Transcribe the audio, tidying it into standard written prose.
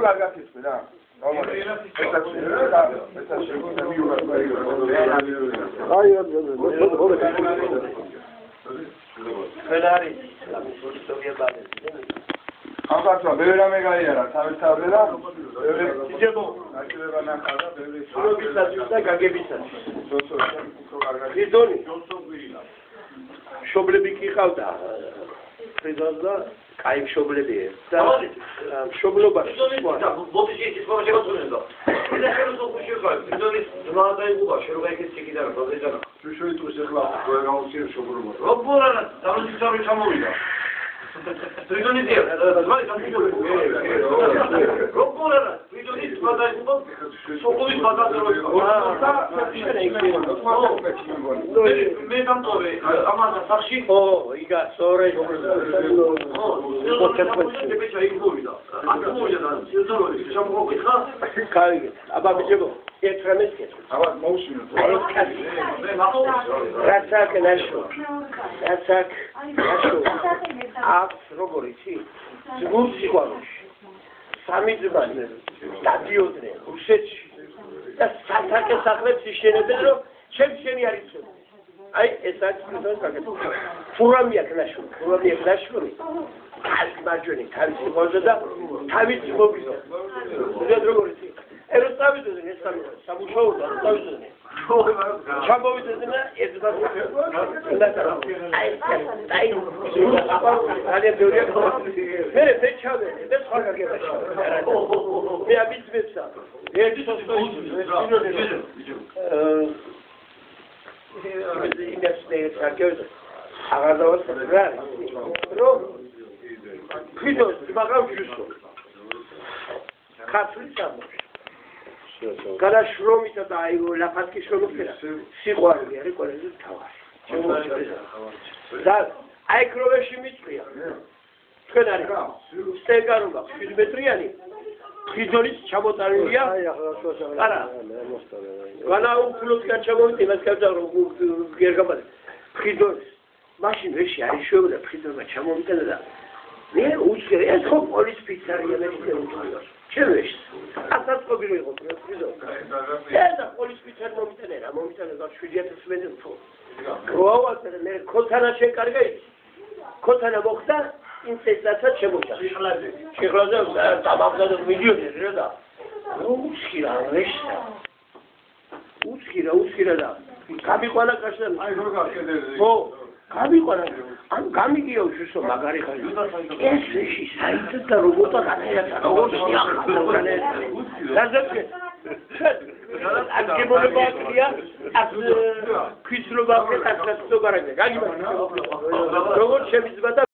კარგად იცი რა. Ამბატო, მე რამე გაიარა, თავისთავად და იძებო. აკეთება ნახადა, ბევრი სულობისათვის და გაგებისათვის. იდონი. შობლები კი ყავდა. ფრიზონს და კაი მშობლებია. და მშობლობაში. ბოდიში ის მომჟე გაწუნდა. ეს ახლა უხუში ხარ. იდონის ძმა დაიღუპა, შეიძლება ეგეც იქიდან პრობლემა. შუშვი თუ შეხლა, პროგრამაში მშობლობა. რობორა, თავისთავად ჩამოვიდა. Придонидер, звали там Рокора, придонид падаიხуба, სოყოვის ბაზაროა. მე დამტოვე ამაზე სახში. ო, იგა, სწორედ. კარგი, აბა ბიჭებო, ერთ რამეს კეთო. აბა მოუსმინოთ. რაც აქ ნაშო. რაც აქ ნაშო. აქვს როგორ იცი? ზღუდ სიყვარულში. სამი ძმანი დადიოდნენ რუსეთში და სასაკე სახლებს იშენებდნენ, რომ შენი არ იცოდი. აი ეს არის პრინციპი საკეთო. ფურამია ქნაშური. კაც მარჯვენი თავის მოძა და თავის მოგიზა. ზედ როგორ იცი? ეროს წავიდნენ ეს სამი სამუშაოდ წავიდნენ. ჩამოვიდნენ და ერთად აი ძალიან ბევრია. მე ჩავედი და სხვა გაგებაში. მე აბიცბეცა. ერთი ინდექსნეერ საკეთე. აღარდავს რა. რომ ფიდოს მაგრამ ჯუსო. ქართული სამუშაო. Когда შრომითა და აი ლაფაზკი შრომითა სიყვარული არის ყველაზე თავარი. და აი კროვეში მიწყია. თქვენ არის სტეგარობა 7 მეტრიანი. ფიზოლის ჩამოტარულია. არა. განა უფლოს გაჩამოვიდა იმას გავწა რომ გერგაბად. ფიზოლის მაშინ ვეში არის შევიდა ფიზოლმა ჩამოვიდა და მე უცხე ეს ხო პოლის ფიცარია მე ვიყო. ჩემეშ ასაწყობი რო იყო პრეზიდენტი. და პოლის ფიცარი მომიტანა და 7000 მეტრი თო. გროვავდა მე ქოთანა შეკარგა ის. ქოთანა მოხდა ინცესტაცა შემოჭა. შეხლაზე დამაგზავნა მილიონერი და უცხირა რეშა. უცხირა და გამიყვანა კაშა. აი როგორ გაკეთე. ხო გამიყვანა ან გამიგიო შუშო მაგარი ხარ. ეს შეში საერთოდ და რობოტა განაერთა როგორ შეახლა. დაზოგე. აგებოლებაა აქ ქისრობა აკეთებს გარაგე. გაგიმართება. როგორ შემიძლია და